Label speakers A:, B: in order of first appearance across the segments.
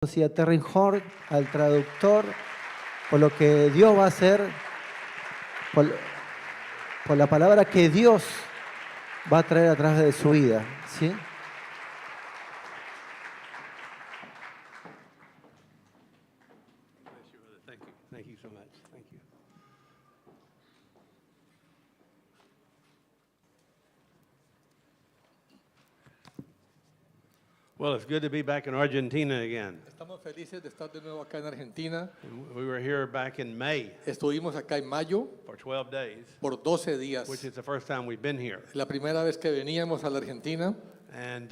A: y a Terry Horn, al traductor, por lo que Dios va a hacer, por la palabra que Dios va a traer a través de su vida, ¿sí?
B: Thank you. Thank you so much. Thank you. Well, it's good to be back in Argentina again.
C: Estamos felices de estar de nuevo acá en Argentina.
B: We were here back in May
C: Estuvimos acá en mayo
B: for 12 days,
C: por 12 días.
B: which is the first time we've been here.
C: La primera vez que veníamos a la Argentina
B: And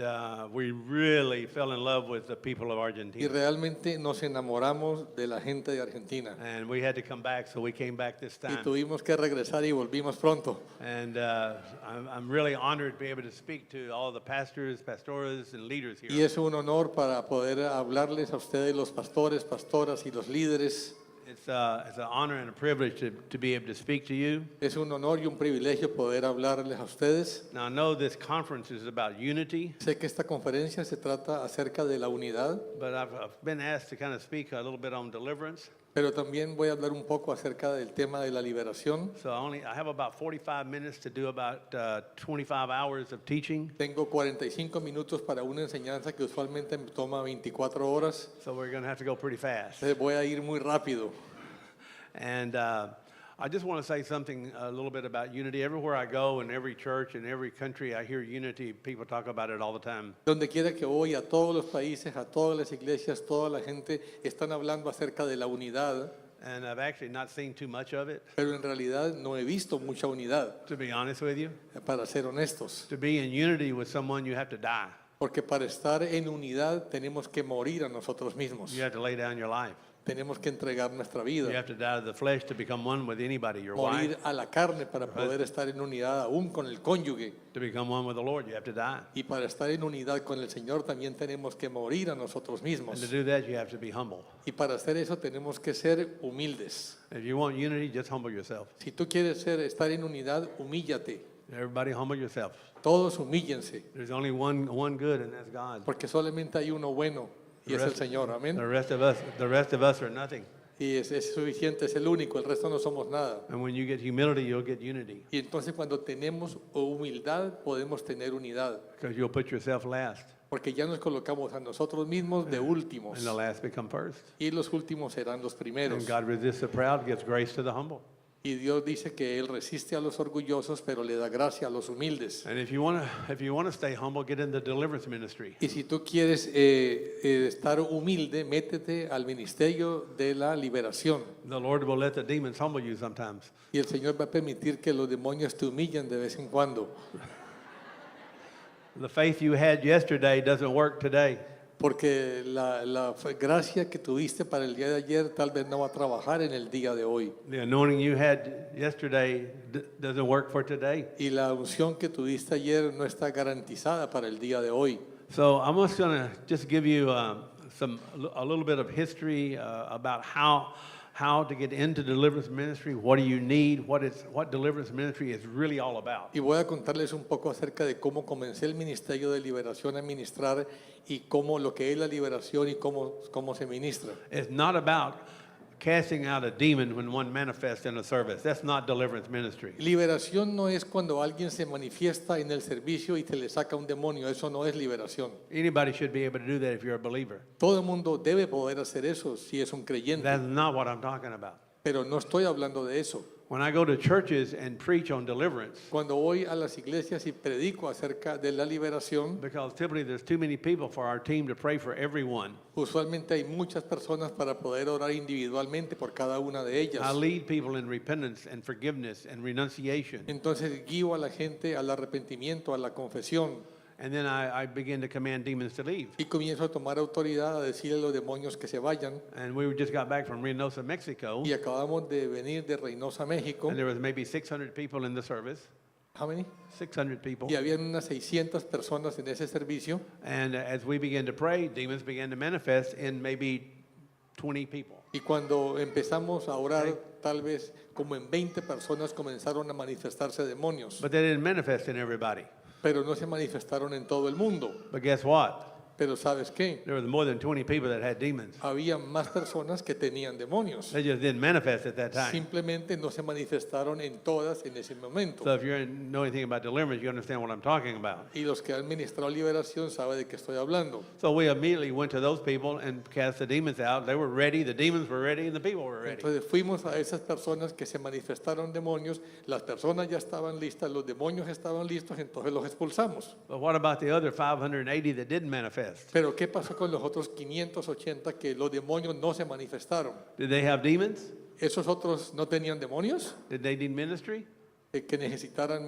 B: we really fell in love with the people of
C: y
B: Argentina.
C: realmente nos enamoramos de la gente de Argentina.
B: And we had to come back, so we came back this
C: Y
B: time.
C: tuvimos que regresar y volvimos pronto.
B: And I'm really honored to be able to speak to all the pastors, pastoras, and leaders
C: Y
B: here.
C: es un honor para poder hablarles a ustedes, los pastores, pastoras y los líderes.
B: It's an honor and a privilege to be able to speak to you.
C: Es un honor y un privilegio poder hablarles a ustedes.
B: Now, I know this conference is about unity,
C: Sé que esta conferencia se trata acerca de la unidad,
B: but I've been asked to kind of speak a little bit on deliverance.
C: pero también voy a hablar un poco acerca del tema de la liberación.
B: So I have about 45 minutes to do about 25 hours of teaching.
C: Tengo 45 minutos para una enseñanza que usualmente me toma 24 horas.
B: So we're going to have to go pretty fast.
C: Voy a ir muy rápido.
B: And I just want to say something a little bit about unity. Everywhere I go, in every church, in every country, I hear unity. People talk about it all the time.
C: Donde quiera que voy, a todos los países, a todas las iglesias, toda la gente están hablando acerca de la unidad,
B: And I've actually not seen too much of it,
C: pero en realidad no he visto mucha unidad,
B: to be honest with you.
C: para ser honestos.
B: To be in unity with someone, you have to die.
C: Porque para estar en unidad tenemos que morir a nosotros mismos.
B: You have to lay down your life.
C: Tenemos que entregar nuestra
B: You
C: vida,
B: have to die to the flesh to become one with anybody, your
C: morir
B: wife.
C: a la carne para poder estar en unidad aún con el cónyuge.
B: To become one with the Lord, you have to die.
C: Y para estar en unidad con el Señor también tenemos que morir a nosotros
B: And
C: mismos.
B: to do that, you have to be humble.
C: Y para hacer eso tenemos que ser humildes.
B: If you want unity, just humble yourself.
C: Si tú quieres estar en unidad, humíllate.
B: Everybody humble yourself.
C: Todos humíllense,
B: There's only one good, and that's God.
C: porque solamente hay uno bueno y es el Señor. Amén.
B: The rest of us are nothing.
C: Y es suficiente, es el único, el resto no somos nada.
B: And when you get humility, you'll get unity,
C: Y entonces cuando tenemos humildad podemos tener unidad,
B: because you'll put yourself last,
C: porque ya nos colocamos a nosotros mismos de últimos
B: and the last become first.
C: y los últimos serán los primeros.
B: And God resists the proud, gives grace to the humble.
C: Y Dios dice que Él resiste a los orgullosos, pero le da gracia a los humildes.
B: And if you want to stay humble, get in the deliverance ministry.
C: Y si tú quieres estar humilde, métete al ministerio de la liberación.
B: The Lord will let the demons humble you sometimes.
C: Y el Señor va a permitir que los demonios te humillen de vez en cuando.
B: The faith you had yesterday doesn't work today.
C: Porque la gracia que tuviste para el día de ayer tal vez no va a trabajar en el día de hoy.
B: The anointing you had yesterday doesn't work for today.
C: Y la unción que tuviste ayer no está garantizada para el día de hoy.
B: So I'm just going to just give you a little bit of history about how to get into deliverance ministry. What do you need? What deliverance ministry is really all about.
C: Y voy a contarles un poco acerca de cómo comencé el ministerio de liberación a ministrar y cómo lo que es la liberación y cómo se ministra.
B: It's not about casting out a demon when one manifests in a service. That's not deliverance ministry.
C: Liberación no es cuando alguien se manifiesta en el servicio y te le saca un demonio, eso no es liberación.
B: Anybody should be able to do that if you're a believer.
C: Todo el mundo debe poder hacer eso si es un creyente,
B: That's not what I'm talking about.
C: pero no estoy hablando de eso.
B: When I go to churches and preach on deliverance,
C: Cuando voy a las iglesias y predico acerca de la liberación,
B: because typically there's too many people for our team to pray for everyone,
C: usualmente hay muchas personas para poder orar individualmente por cada una de ellas.
B: I lead people in repentance and forgiveness and renunciation.
C: Entonces guío a la gente al arrepentimiento, a la confesión,
B: And then I begin to command demons to leave.
C: y comienzo a tomar autoridad a decirle a los demonios que se vayan.
B: And we just got back from Reynosa, Mexico,
C: Y acabamos de venir de Reynosa, México.
B: and there was maybe 600 people in the service.
C: How many?
B: 600 people.
C: Y habían unas 600 personas en ese servicio.
B: And as we began to pray, demons began to manifest in maybe 20 people.
C: Y cuando empezamos a orar, tal vez como en 20 personas comenzaron a manifestarse demonios.
B: But they didn't manifest in everybody.
C: Pero no se manifestaron en todo el mundo.
B: But guess what?
C: Pero ¿sabes qué?
B: There was more than 20 people that had demons.
C: Había más personas que tenían demonios.
B: They just didn't manifest at that time.
C: Simplemente no se manifestaron en todas en ese momento.
B: So if you know anything about deliverance, you understand what I'm talking about.
C: Y los que han ministrado liberación saben de qué estoy hablando.
B: So we immediately went to those people and cast the demons out. They were ready, the demons were ready, and the people were ready.
C: Entonces fuimos a esas personas que se manifestaron demonios, las personas ya estaban listas, los demonios estaban listos, entonces los expulsamos.
B: But what about the other 580 that didn't manifest?
C: Pero ¿qué pasó con los otros 580 que los demonios no se manifestaron?
B: Did they have demons?
C: ¿Esos otros no tenían demonios
B: Did they need ministry?
C: que necesitaran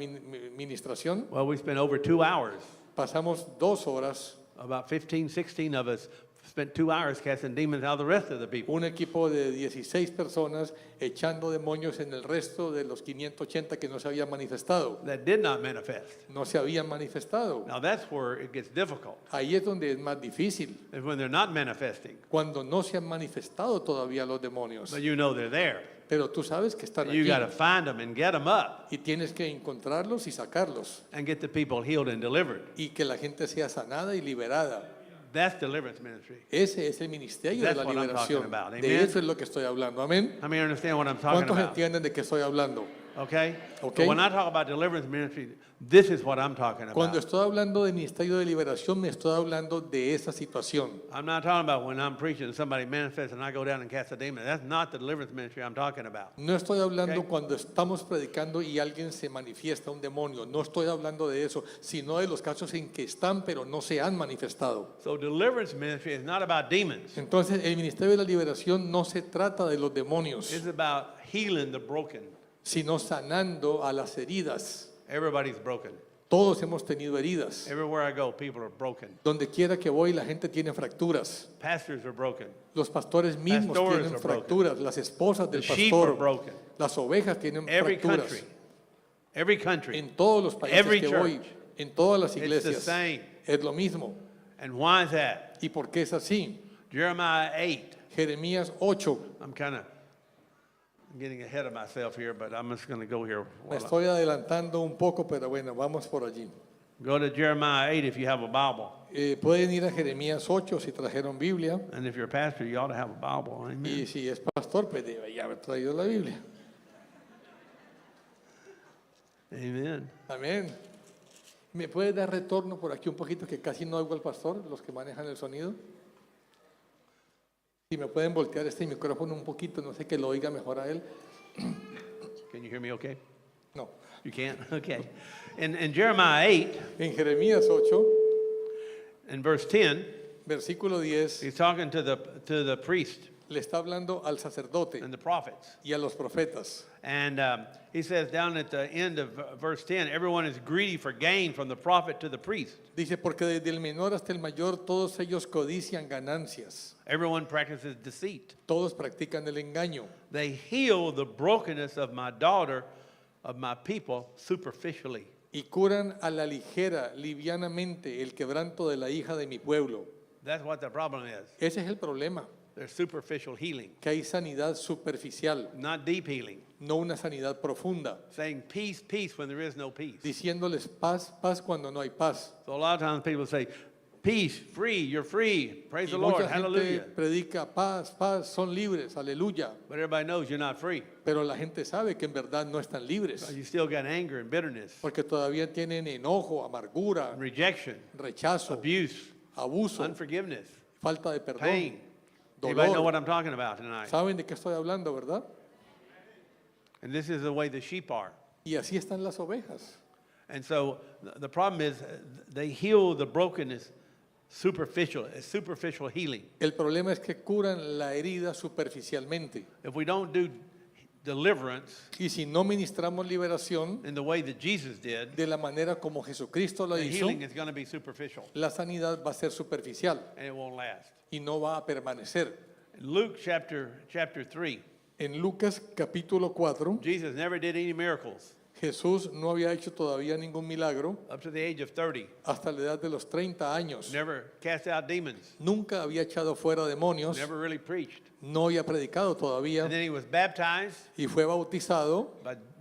C: ministración?
B: Well, we spent over 2 hours.
C: Pasamos 2 horas,
B: About 15, 16 of us spent 2 hours casting demons out of the rest of the people.
C: un equipo de 16 personas echando demonios en el resto de los 580 que no se habían manifestado.
B: That did not manifest.
C: No se habían manifestado.
B: Now that's where it gets difficult,
C: Ahí es donde es más difícil,
B: is when they're not manifesting.
C: cuando no se han manifestado todavía los demonios.
B: But you know they're there.
C: Pero tú sabes que están
B: You
C: aquí
B: got to find them and get them up
C: y tienes que encontrarlos y sacarlos
B: and get the people healed and delivered.
C: y que la gente sea sanada y liberada.
B: That's deliverance ministry.
C: Ese es el ministerio de
B: That's
C: la
B: what I'm
C: liberación.
B: talking about.
C: De
B: Amen.
C: eso es lo que estoy hablando. Amén.
B: How many understand what I'm talking
C: ¿Cuántos
B: about?
C: entienden de qué estoy hablando?
B: Okay?
C: Okay.
B: So when I talk about deliverance ministry, this is what I'm talking
C: Cuando
B: about.
C: estoy hablando de ministerio de liberación, me estoy hablando de esa situación.
B: I'm not talking about when I'm preaching and somebody manifests and I go down and cast a demon. That's not the deliverance ministry I'm talking about.
C: No estoy hablando
B: Okay.
C: cuando estamos predicando y alguien se manifiesta un demonio. No estoy hablando de eso, sino de los casos en que están, pero no se han manifestado.
B: So deliverance ministry is not about demons.
C: Entonces, el ministerio de la liberación no se trata de los demonios,
B: It's about healing the broken.
C: sino sanando a las heridas.
B: Everybody's broken.
C: Todos hemos tenido heridas.
B: Everywhere I go, people are broken.
C: Donde quiera que voy, la gente tiene fracturas.
B: Pastors are broken.
C: Los pastores mismos
B: Pastores
C: tienen
B: are broken.
C: fracturas. Las esposas del
B: The sheep are
C: pastor,
B: broken.
C: las ovejas tienen
B: Every
C: fracturas.
B: country. Every country.
C: En todos los países
B: Every
C: que voy,
B: church.
C: en todas las
B: It's the
C: iglesias,
B: same.
C: es lo mismo.
B: And why is that?
C: ¿Y por qué es así?
B: Jeremiah 8.
C: Jeremías 8.
B: I'm kind of getting ahead of myself here, but I'm just going to go here.
C: Me estoy adelantando un poco, pero bueno, vamos por allí.
B: Go to Jeremiah 8 if you have a Bible.
C: Pueden ir a Jeremías 8 si trajeron Biblia.
B: And if you're a pastor, you ought to have a Bible.
C: Y
B: Amen.
C: si es pastor, pues debe ya haber traído la Biblia.
B: Amen.
C: Amén. ¿Me puede dar retorno por aquí un poquito que casi no oigo al pastor, los que manejan el sonido? Si me pueden voltear este micrófono un poquito, no sé que lo oiga mejor a él.
B: Can you hear me okay?
C: No.
B: You can't? Okay. In Jeremiah 8,
C: En Jeremías 8,
B: in verse 10,
C: versículo 10,
B: he's talking to the priest
C: le está hablando al sacerdote
B: and the prophets.
C: y a los profetas.
B: And he says down at the end of verse 10, everyone is greedy for gain from the prophet to the priest.
C: Dice, porque desde el menor hasta el mayor, todos ellos codician ganancias.
B: Everyone practices deceit.
C: Todos practican el engaño.
B: They heal the brokenness of my daughter, of my people, superficially.
C: Y curan a la ligera, livianamente, el quebranto de la hija de mi pueblo.
B: That's what the problem is.
C: Ese es el problema,
B: There's superficial healing,
C: que hay sanidad superficial,
B: not deep healing.
C: no una sanidad profunda.
B: Saying peace, peace when there is no peace.
C: Diciéndoles paz, paz cuando no hay paz.
B: So a lot of times people say, peace, free, you're free. Praise
C: Y
B: the Lord,
C: mucha gente
B: hallelujah.
C: predica paz, paz, son libres, aleluya.
B: But everybody knows you're not free.
C: Pero la gente sabe que en verdad no están libres,
B: You still got anger and bitterness,
C: porque todavía tienen enojo, amargura,
B: rejection,
C: rechazo,
B: abuse,
C: abuso,
B: unforgiveness,
C: falta de perdón,
B: pain. Anybody know what
C: dolor.
B: I'm talking about tonight?
C: ¿Saben de qué estoy hablando, verdad?
B: And this is the way the sheep are.
C: Y así están las ovejas.
B: And so the problem is they heal the brokenness superficial, it's superficial healing.
C: El problema es que curan la herida superficialmente.
B: If we don't do deliverance
C: Y si no ministramos liberación
B: in the way that Jesus did,
C: de la manera como Jesucristo lo
B: the
C: hizo,
B: healing is going to be superficial
C: la sanidad va a ser superficial
B: and it won't last.
C: y no va a permanecer.
B: In Luke chapter 3,
C: En Lucas capítulo 4,
B: Jesus never did any miracles
C: Jesús no había hecho todavía ningún milagro
B: up to the age of 30.
C: hasta la edad de los 30 años.
B: Never cast out demons.
C: Nunca había echado fuera demonios,
B: Never really preached.
C: no había predicado todavía
B: And then he was baptized
C: y fue bautizado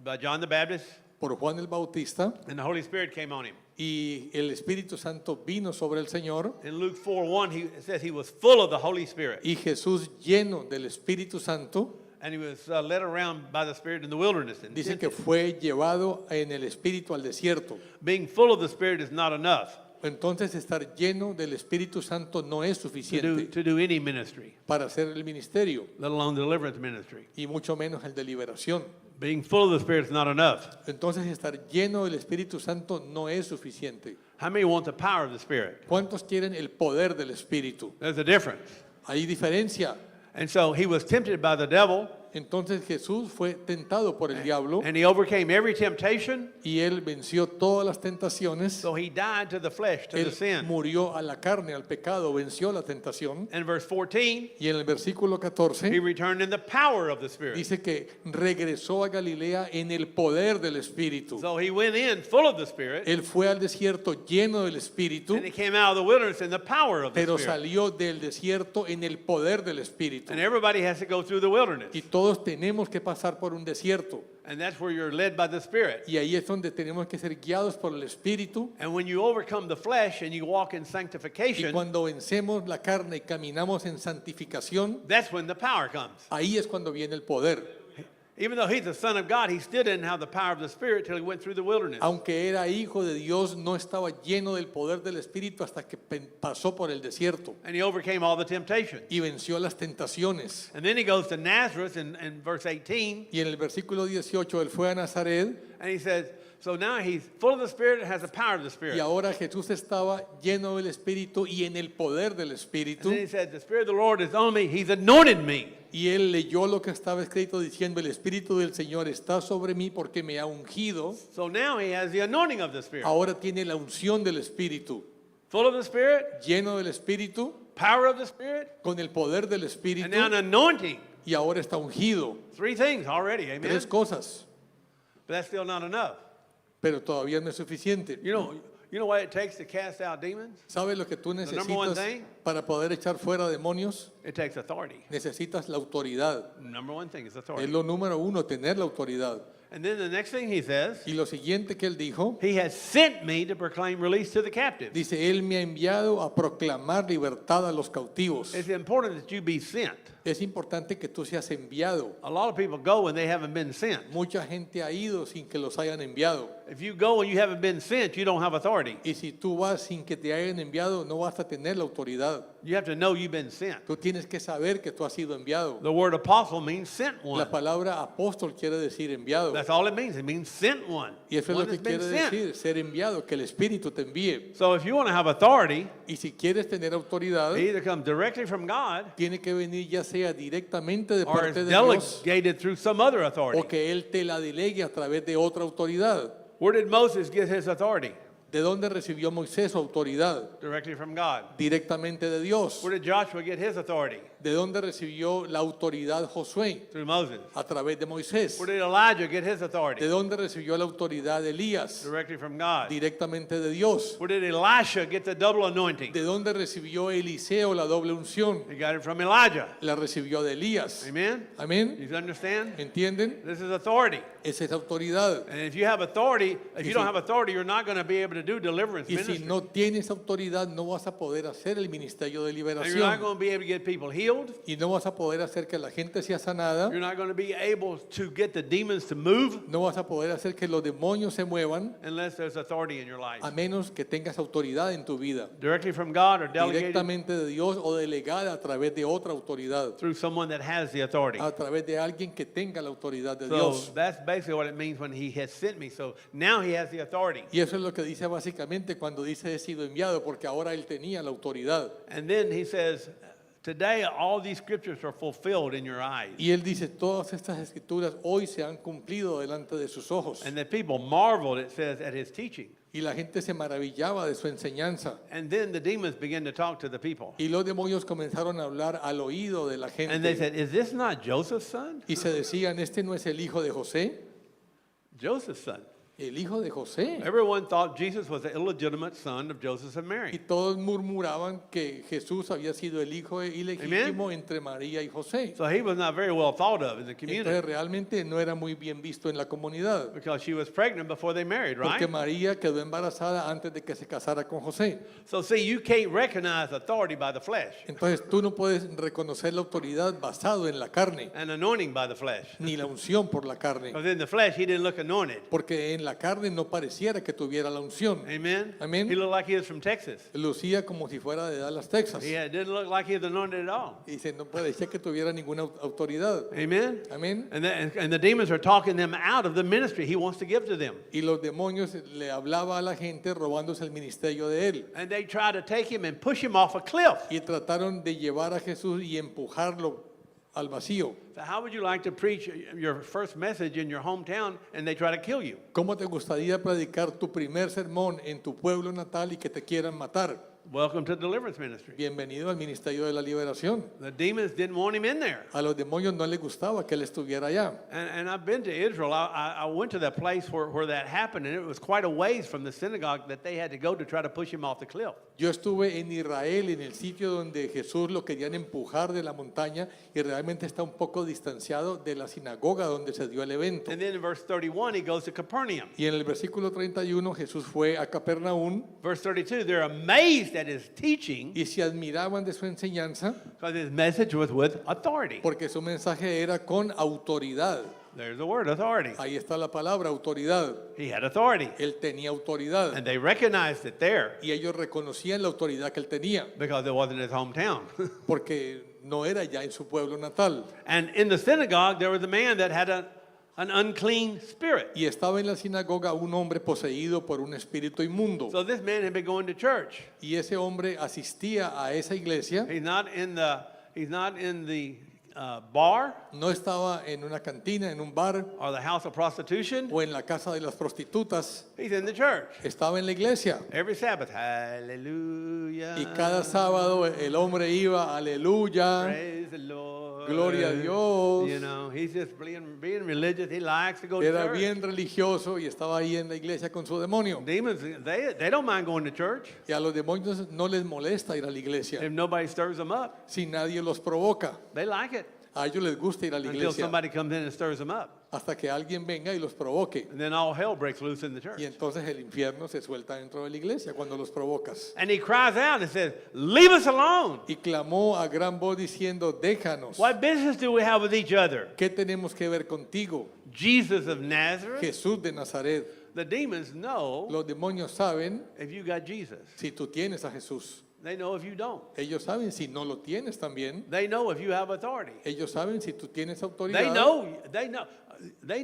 B: by John the Baptist
C: por Juan el Bautista
B: and the Holy Spirit came on him.
C: y el Espíritu Santo vino sobre el Señor
B: In Luke 4:1, it says he was full of the Holy Spirit,
C: y Jesús lleno del Espíritu Santo
B: and he was led around by the Spirit in the wilderness. And
C: dice que fue llevado en el Espíritu al desierto.
B: being full of the Spirit is not enough
C: Entonces estar lleno del Espíritu Santo no es suficiente
B: to do any ministry,
C: para hacer el ministerio
B: let alone the deliverance ministry.
C: y mucho menos el de liberación.
B: Being full of the Spirit is not enough.
C: Entonces estar lleno del Espíritu Santo no es suficiente.
B: How many want the power of the Spirit?
C: ¿Cuántos quieren el poder del Espíritu?
B: There's a difference.
C: Hay diferencia.
B: And so he was tempted by the devil,
C: Entonces Jesús fue tentado por el diablo
B: and he overcame every temptation.
C: y él venció todas las tentaciones.
B: So he died to the flesh, to the
C: Él
B: sin.
C: murió a la carne, al pecado, venció la tentación.
B: And verse 14,
C: Y en el versículo
B: he
C: 14
B: returned in the power of the Spirit.
C: dice que regresó a Galilea en el poder del Espíritu.
B: So he went in full of the Spirit,
C: Él fue al desierto lleno del Espíritu,
B: and he came out of the wilderness in the power of the
C: pero
B: Spirit.
C: salió del desierto en el poder del Espíritu.
B: And everybody has to go through the wilderness.
C: Y todos tenemos que pasar por un desierto.
B: And that's where you're led by the Spirit.
C: Y ahí es donde tenemos que ser guiados por el Espíritu.
B: And when you overcome the flesh and you walk in
C: Y
B: sanctification,
C: cuando vencemos la carne y caminamos en santificación,
B: that's when the power comes.
C: ahí es cuando viene el poder.
B: Even though he's the Son of God, he still didn't have the power of the Spirit till he went through the wilderness.
C: Aunque era hijo de Dios, no estaba lleno del poder del Espíritu hasta que pasó por el desierto
B: And he overcame all the temptations.
C: y venció las tentaciones.
B: And then he goes to Nazareth in verse 18,
C: Y en el versículo 18 él fue a Nazaret
B: and he says, so now he's full of the Spirit and has the power of the
C: y
B: Spirit.
C: ahora Jesús estaba lleno del Espíritu y en el poder del
B: And
C: Espíritu.
B: then he said, the Spirit of the Lord is on me. He's anointed me.
C: Y él leyó lo que estaba escrito diciendo, el Espíritu del Señor está sobre mí porque me ha ungido.
B: So now he has the anointing of the Spirit.
C: Ahora tiene la unción del Espíritu.
B: Full of the Spirit,
C: Lleno del Espíritu,
B: power of the Spirit,
C: con el poder del
B: and
C: Espíritu
B: now an anointing.
C: y ahora está ungido.
B: 3 things already, amen?
C: Tres cosas,
B: But that's still not enough.
C: pero todavía no es suficiente.
B: You know what it takes to cast out demons?
C: ¿Sabes lo que tú
B: number one
C: necesitas
B: thing?
C: para poder echar fuera demonios?
B: It takes authority.
C: Necesitas la autoridad.
B: Number one thing is
C: Es
B: authority.
C: lo número uno, tener la autoridad.
B: And then the next thing he says,
C: Y lo siguiente que él dijo,
B: he has sent me to proclaim release to the captives.
C: dice, él me ha enviado a proclamar libertad a los cautivos.
B: It's important that you be sent.
C: Es importante que tú seas enviado.
B: A lot of people go and they haven't been sent.
C: Mucha gente ha ido sin que los hayan enviado.
B: If you go and you haven't been sent, you don't have authority.
C: Y si tú vas sin que te hayan enviado, no vas a tener la autoridad.
B: You have to know you've been sent.
C: Tú tienes que saber que tú has sido enviado.
B: The word apostle means sent one.
C: La palabra apóstol quiere decir enviado.
B: That's all it means. It means sent one.
C: Y eso es
B: One
C: lo que
B: that's been
C: quiere
B: sent.
C: decir, ser enviado, que el Espíritu te envíe.
B: So if you want to have authority,
C: Y si quieres tener autoridad,
B: it either comes directly from God
C: tiene que venir ya sea directamente de
B: or
C: parte
B: it's
C: de Dios
B: delegated through some other
C: o
B: authority.
C: que Él te la delegue a través de otra autoridad.
B: Where did Moses get his authority?
C: ¿De dónde recibió Moisés su autoridad?
B: Directly from God.
C: Directamente de Dios.
B: Where did Joshua get his authority?
C: ¿De dónde recibió la autoridad Josué?
B: Through Moses.
C: A través de Moisés.
B: Where did Elijah get his authority?
C: ¿De dónde recibió la autoridad Elías?
B: Directly from God.
C: Directamente de Dios.
B: Where did Elisha get the double anointing?
C: ¿De dónde recibió Eliseo la doble unción?
B: He got it from Elijah.
C: La recibió de Elías.
B: Amen?
C: Amén.
B: You understand?
C: ¿Entienden?
B: This is authority.
C: Esa es autoridad.
B: And if you have authority, if you
C: si-
B: don't have authority, you're not going to be able to do deliverance
C: Y si
B: ministry.
C: no tienes autoridad, no vas a poder hacer el ministerio de
B: And you're not
C: liberación.
B: going to be able to get people healed.
C: Y no vas a poder hacer que la gente sea sanada.
B: You're not going to be able to get the demons to move
C: No vas a poder hacer que los demonios se muevan
B: unless there's authority in your life.
C: a menos que tengas autoridad en tu vida.
B: Directly from God or delegated
C: Directamente de Dios o delegada a través de otra autoridad.
B: through someone that has the authority.
C: A través de alguien que tenga la autoridad de
B: So
C: Dios.
B: that's basically what it means when he has sent me. So now he has the authority.
C: Y eso es lo que dice básicamente cuando dice he sido enviado, porque ahora él tenía la autoridad.
B: And then he says, today all these scriptures are fulfilled in your eyes.
C: Y él dice, todas estas escrituras hoy se han cumplido delante de sus ojos.
B: And the people marveled, it says, at his teaching.
C: Y la gente se maravillaba de su enseñanza.
B: And then the demons began to talk to the people.
C: Y los demonios comenzaron a hablar al oído de la
B: And they
C: gente.
B: said, is this not Joseph's son?
C: Y se decían, ¿este no es el hijo de José?
B: Joseph's son.
C: el hijo de José.
B: Everyone thought Jesus was the illegitimate son of Joseph and
C: Y
B: Mary.
C: todos murmuraban que Jesús había sido el hijo ilegítimo entre María y José.
B: So he was not very well thought of in the community
C: Entonces realmente no era muy bien visto en la comunidad,
B: because she was pregnant before they married,
C: porque
B: right?
C: María quedó embarazada antes de que se casara con José.
B: So see, you can't recognize authority by the flesh
C: Entonces tú no puedes reconocer la autoridad basado en la carne,
B: and anointing by the flesh.
C: ni la unción por la carne,
B: Because in the flesh, he didn't look anointed.
C: porque en la carne no pareciera que tuviera la unción.
B: Amen?
C: Amen.
B: He looked like he was from Texas.
C: Lucía como si fuera de Dallas, Texas.
B: It didn't look like he was anointed at all.
C: Y dice, no parecía que tuviera ninguna autoridad.
B: Amen?
C: Amén.
B: And the demons are talking them out of the ministry he wants to give to them.
C: Y los demonios le hablaba a la gente robándose el ministerio de él.
B: And they try to take him and push him off a cliff.
C: Y trataron de llevar a Jesús y empujarlo al vacío.
B: So how would you like to preach your first message in your hometown and they try to kill you?
C: ¿Cómo te gustaría predicar tu primer sermón en tu pueblo natal y que te quieran matar?
B: Welcome to deliverance ministry.
C: Bienvenido al ministerio de la liberación.
B: The demons didn't want him in there.
C: A los demonios no les gustaba que él estuviera allá.
B: And I've been to Israel. I went to that place where that happened, and it was quite a ways from the synagogue that they had to go to try to push him off the cliff.
C: Yo estuve en Israel, en el sitio donde Jesús lo querían empujar de la montaña y realmente está un poco distanciado de la sinagoga donde se dio el evento.
B: And then in verse 31, he goes to Capernaum.
C: Y en el versículo 31 Jesús fue a Capernaum
B: Verse 32, they're amazed at his teaching
C: y se admiraban de su enseñanza
B: because his message was with authority.
C: porque su mensaje era con autoridad.
B: There's the word, authority.
C: Ahí está la palabra, autoridad.
B: He had authority.
C: Él tenía autoridad
B: And they recognized it there
C: y ellos reconocían la autoridad que él tenía
B: because it wasn't his hometown.
C: porque no era ya en su pueblo natal.
B: And in the synagogue, there was a man that had an unclean spirit.
C: Y estaba en la sinagoga un hombre poseído por un espíritu inmundo.
B: So this man had been going to church.
C: Y ese hombre asistía a esa iglesia,
B: He's not in the bar
C: no estaba en una cantina, en un bar
B: or the house of prostitution.
C: o en la casa de las prostitutas,
B: He's in the church
C: estaba en la iglesia.
B: every Sabbath. Hallelujah.
C: Y cada sábado el hombre iba, aleluya,
B: Praise the Lord.
C: Gloria a Dios.
B: You know, he's just being religious. He likes to go to
C: era
B: church.
C: bien religioso y estaba ahí en la iglesia con su demonio.
B: Demons, they don't mind going to church
C: Y a los demonios no les molesta ir a la iglesia
B: if nobody stirs them up.
C: si nadie los provoca.
B: They like it
C: A ellos les gusta ir a la
B: until
C: iglesia
B: somebody comes in and stirs them up.
C: hasta que alguien venga y los provoque.
B: And then all hell breaks loose in the church.
C: Y entonces el infierno se suelta dentro de la iglesia cuando los provocas.
B: And he cries out and says, leave us alone.
C: Y clamó a gran voz diciendo, déjanos.
B: What business do we have with each other?
C: ¿Qué tenemos que ver contigo?
B: Jesus of Nazareth.
C: Jesús de Nazaret.
B: The demons know
C: Los demonios saben
B: if you got Jesus.
C: si tú tienes a Jesús.
B: They know if you don't.
C: Ellos saben si no lo tienes también.
B: They know if you have authority.
C: Ellos saben si tú tienes
B: They
C: autoridad.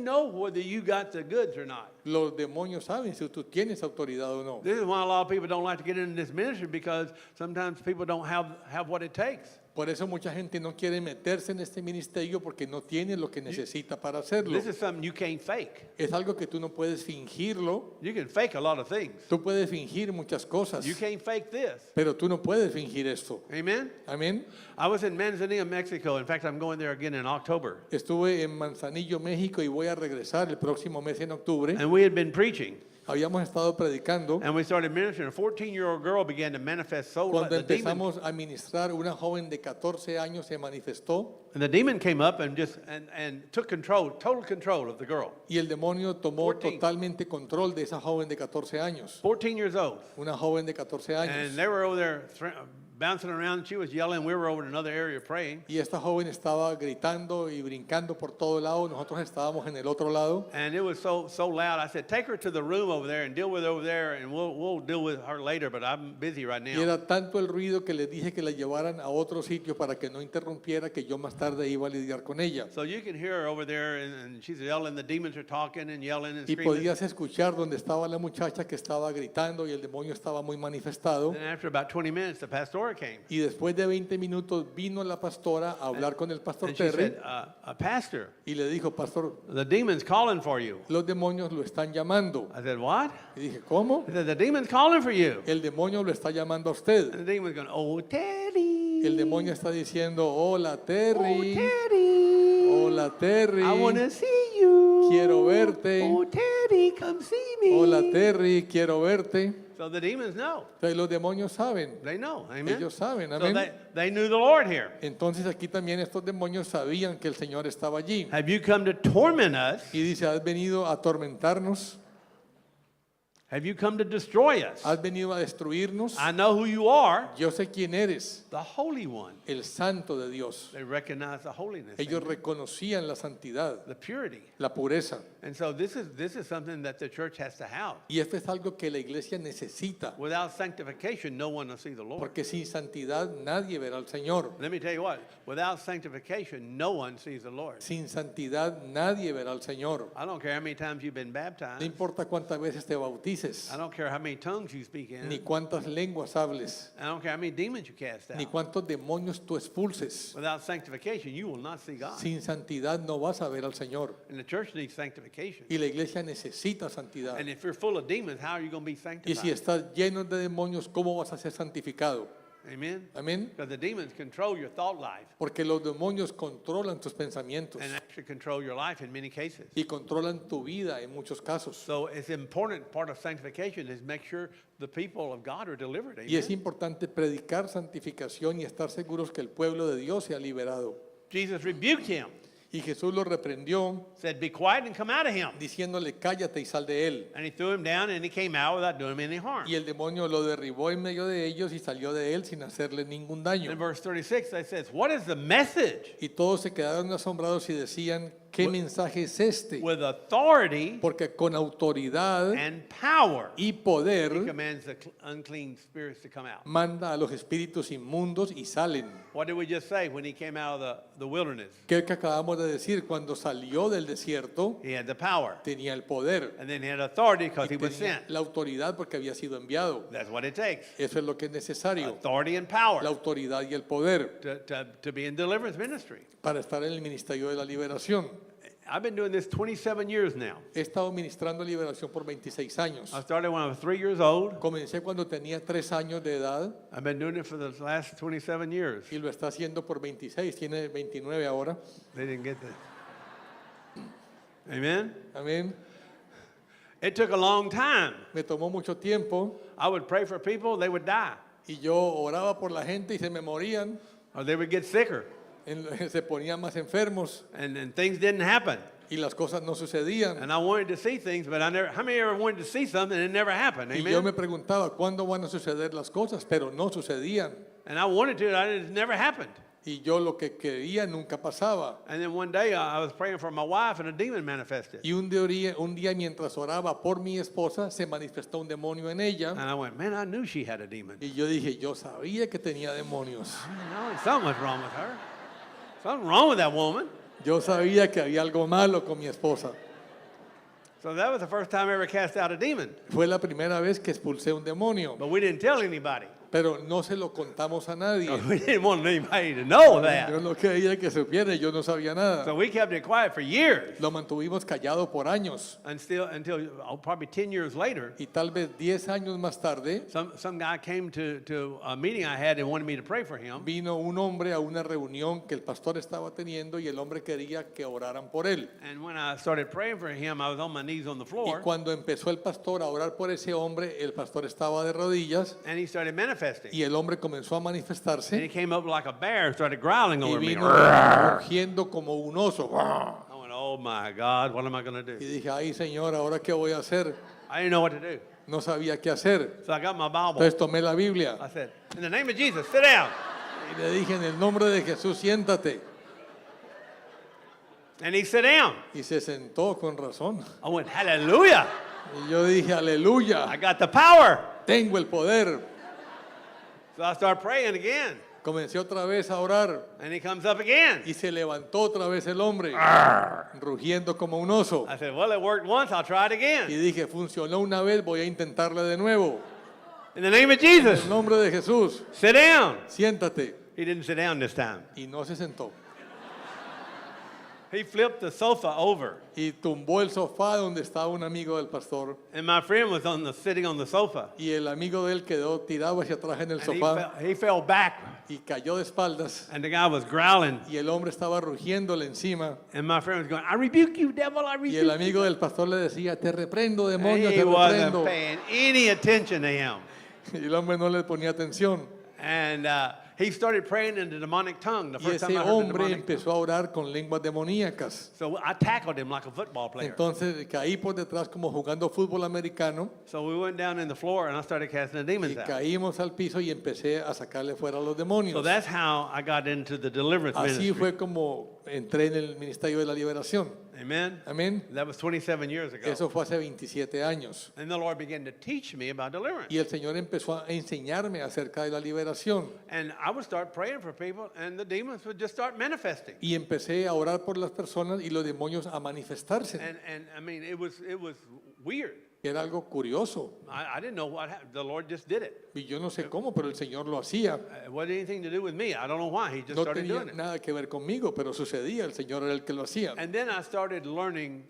B: know whether you got the goods or not.
C: Los demonios saben si tú tienes autoridad o no.
B: This is why a lot of people don't like to get into this ministry because sometimes people don't have what it takes.
C: Por eso mucha gente no quiere meterse en este ministerio porque no tiene lo que necesita para hacerlo.
B: This is something you can't fake.
C: Es algo que tú no puedes fingirlo.
B: You can fake a lot of things.
C: Tú puedes fingir muchas cosas,
B: You can't fake this.
C: pero tú no puedes fingir esto.
B: Amen?
C: Amén.
B: I was in Manzanillo, Mexico. In fact, I'm going there again in October.
C: Estuve en Manzanillo, México y voy a regresar el próximo mes en octubre.
B: And we had been preaching.
C: Habíamos estado predicando.
B: And we started ministering. A 14-year-old girl began to manifest so like
C: Cuando
B: the demon.
C: empezamos a ministrar, una joven de 14 años se manifestó
B: And the demon came up and just and took total control of the girl.
C: y el demonio tomó
B: 14.
C: totalmente control de esa joven de 14 años.
B: 14 years old.
C: Una joven de 14
B: And
C: años.
B: they were over there bouncing around. She was yelling. We were over in another area praying.
C: Y esta joven estaba gritando y brincando por todo lado. Nosotros estábamos en el otro lado.
B: And it was so loud. I said, take her to the room over there and deal with her over there, and we'll deal with her later, but I'm busy right
C: Y
B: now.
C: era tanto el ruido que les dije que la llevaran a otro sitio para que no interrumpiera, que yo más tarde iba a lidiar con ella.
B: So you can hear her over there, and she's yelling. The demons are talking and yelling and
C: Y
B: screaming.
C: podías escuchar donde estaba la muchacha que estaba gritando y el demonio estaba muy manifestado.
B: Then after about 20 minutes, the pastora came.
C: Y después de 20 minutos vino la pastora a hablar con el pastor
B: And she
C: Terry
B: said, Pastor,
C: y le dijo, pastor,
B: the demon's calling for you.
C: los demonios lo están llamando.
B: I said, what?
C: Y dije, ¿cómo?
B: He said, the demon's calling for you.
C: El demonio lo está llamando a usted.
B: And the demon's going, oh, Teddy.
C: El demonio está diciendo, hola
B: Oh,
C: Terry,
B: Teddy.
C: hola Terry,
B: I want to see you.
C: quiero verte.
B: Oh, Teddy, come see me.
C: Hola Terry, quiero verte.
B: So the demons know.
C: Entonces los demonios saben,
B: They know. Amen.
C: ellos saben,
B: So
C: amén.
B: they knew the Lord here.
C: Entonces aquí también estos demonios sabían que el Señor estaba allí.
B: Have you come to torment us?
C: Y dice, has venido a atormentarnos,
B: Have you come to destroy us?
C: has venido a destruirnos.
B: I know who you are,
C: Yo sé quién eres,
B: the Holy One.
C: el Santo de Dios.
B: They recognize the holiness,
C: Ellos reconocían la santidad,
B: the purity.
C: la pureza.
B: And so this is something that the church has to have.
C: Y esto es algo que la iglesia necesita,
B: Without sanctification, no one will see the Lord.
C: porque sin santidad nadie verá al Señor.
B: Let me tell you what, without sanctification, no one sees the Lord.
C: Sin santidad nadie verá al Señor.
B: I don't care how many times you've been
C: No
B: baptized.
C: importa cuántas veces te bautices,
B: I don't care how many tongues you speak
C: ni
B: in.
C: cuántas lenguas hables,
B: I don't care how many demons you cast
C: ni
B: out.
C: cuántos demonios tú expulses.
B: Without sanctification, you will not see God.
C: Sin santidad no vas a ver al Señor.
B: And the church needs sanctification.
C: Y la iglesia necesita santidad.
B: And if you're full of demons, how are you going to be
C: Y si
B: sanctified?
C: estás lleno de demonios, ¿cómo vas a ser santificado?
B: Amen?
C: Amén.
B: Because the demons control your thought life
C: Porque los demonios controlan tus pensamientos
B: and actually control your life in many cases.
C: y controlan tu vida en muchos casos.
B: So it's important part of sanctification is make sure the people of God are delivered.
C: Y es
B: Amen?
C: importante predicar santificación y estar seguros que el pueblo de Dios sea liberado.
B: Jesus rebuked him,
C: Y Jesús lo reprendió
B: said, "Be quiet and come out of him."
C: diciéndole, cállate y sal de él.
B: And he threw him down and he came out without doing him any harm.
C: Y el demonio lo derribó en medio de ellos y salió de él sin hacerle ningún
B: And
C: daño.
B: in verse 36, it says, "What is the message?"
C: Y todos se quedaron asombrados y decían, ¿qué mensaje es este?
B: With authority
C: Porque con autoridad
B: and power,
C: y
B: he
C: poder
B: commands the unclean spirits to come out.
C: manda a los espíritus inmundos y salen.
B: What did we just say when he came out of the wilderness?
C: ¿Qué que acabamos de decir? Cuando salió del desierto,
B: He had the power.
C: tenía el poder.
B: And then he had authority because he was
C: Tenía
B: sent.
C: la autoridad porque había sido enviado.
B: That's what it takes.
C: Eso es lo que es necesario.
B: Authority and
C: La
B: power
C: autoridad y el poder
B: to be in deliverance ministry.
C: para estar en el ministerio de la liberación.
B: I've been doing this 27 years now.
C: He estado ministrando liberación por 26 años.
B: I started when I was 3 years old.
C: Comencé cuando tenía 3 años de edad
B: I've been doing it for the last 27 years.
C: y lo está haciendo por 26, tiene 29 ahora.
B: They didn't get that. Amen?
C: Amén.
B: It took a long time.
C: Me tomó mucho tiempo
B: I would pray for people, they would die.
C: y yo oraba por la gente y se me morían,
B: Or they would get sicker.
C: se ponían más enfermos
B: And things didn't happen.
C: y las cosas no sucedían.
B: And I wanted to see things, but I never, how many ever wanted to see something and it never happened?
C: Y yo me
B: Amen?
C: preguntaba cuándo van a suceder las cosas, pero no sucedían.
B: And I wanted to, and it never happened.
C: Y yo lo que quería nunca pasaba.
B: And then one day I was praying for my wife and a demon manifested.
C: Y un día mientras oraba por mi esposa, se manifestó un demonio en ella.
B: And I went, man, I knew she had a demon.
C: Y yo dije, yo sabía que tenía demonios.
B: No, something was wrong with her. Something wrong with that woman.
C: Yo sabía que había algo malo con mi esposa.
B: So that was the first time I ever cast out a demon.
C: Fue la primera vez que expulsé un demonio,
B: But we didn't tell anybody.
C: pero no se lo contamos a nadie.
B: We didn't want anybody to know
C: Yo
B: that.
C: no quería que supiera, yo no sabía nada.
B: So we kept it quiet for years.
C: Lo mantuvimos callado por años.
B: Until probably 10 years later,
C: Y tal vez 10 años más tarde,
B: some guy came to a meeting I had and wanted me to pray for him.
C: vino un hombre a una reunión que el pastor estaba teniendo y el hombre quería que oraran por él.
B: And when I started praying for him, I was on my knees on the
C: Y
B: floor.
C: cuando empezó el pastor a orar por ese hombre, el pastor estaba de rodillas
B: And he started manifesting.
C: y el hombre comenzó a
B: And he
C: manifestarse
B: came up like a bear and started growling
C: y
B: over me.
C: vino rugiendo como un oso.
B: I went, oh my God, what am I going to
C: Y
B: do?
C: dije, ay Señor, ¿ahora qué voy a hacer?
B: I didn't know what to do.
C: No sabía qué hacer.
B: So I got my Bible.
C: Entonces tomé la Biblia
B: I said, in the name of Jesus, sit down.
C: y le dije, en el nombre de Jesús, siéntate.
B: And he sat down.
C: Y se sentó con razón.
B: I went, hallelujah.
C: Y yo dije,
B: I
C: aleluya,
B: got the power.
C: tengo el poder.
B: So I started praying again.
C: Comencé otra vez a orar
B: And he comes up again.
C: y se levantó otra vez el hombre, rugiendo como un oso.
B: I said, well, it worked once. I'll try it
C: Y
B: again.
C: dije, funcionó una vez, voy a intentarle de nuevo.
B: In the name of
C: En
B: Jesus,
C: el nombre de Jesús,
B: sit down.
C: siéntate.
B: He didn't sit down this time.
C: Y no se sentó.
B: He flipped the sofa over,
C: y tumbó el sofá donde estaba un amigo del pastor.
B: and my friend was sitting on the sofa.
C: Y el amigo de él quedó tirado hacia atrás en el
B: And
C: sofá
B: he fell back,
C: y cayó de espaldas.
B: and the guy was growling.
C: Y el hombre estaba rugiéndole encima.
B: And my friend was going, I rebuke you, devil, I
C: Y
B: rebuke
C: el
B: you.
C: amigo del pastor le decía, te reprendo, demonio,
B: He
C: te
B: wasn't
C: reprendo.
B: paying any attention to him.
C: Y el hombre no le ponía atención.
B: And he started praying in the demonic tongue the
C: Y
B: first time
C: ese
B: I heard the
C: hombre
B: demonic tongue.
C: empezó a orar con lenguas demoníacas.
B: So I tackled him like a football player.
C: Entonces caí por detrás como jugando fútbol americano
B: So we went down in the floor and I started casting the
C: y
B: demons out.
C: caímos al piso y empecé a sacarle fuera a los demonios.
B: So that's how I got into the deliverance
C: Así
B: ministry.
C: fue como entré en el Ministerio de la Liberación.
B: Amen.
C: Amén.
B: That was 27 years ago.
C: Eso fue hace 27 años.
B: And the Lord began to teach me about deliverance.
C: Y el Señor empezó a enseñarme acerca de la liberación.
B: And I would start praying for people and the demons would just start manifesting.
C: Y empecé a orar por las personas y los demonios a manifestarse.
B: And I mean, it was weird.
C: Era algo curioso.
B: I didn't know what happened. The Lord just did it.
C: Y yo no sé cómo, pero el Señor lo hacía.
B: It wasn't anything to do with me. I don't know why. He just
C: No
B: started
C: tenía
B: doing it.
C: nada que ver conmigo, pero sucedía. El Señor era el que lo hacía.
B: And then I started learning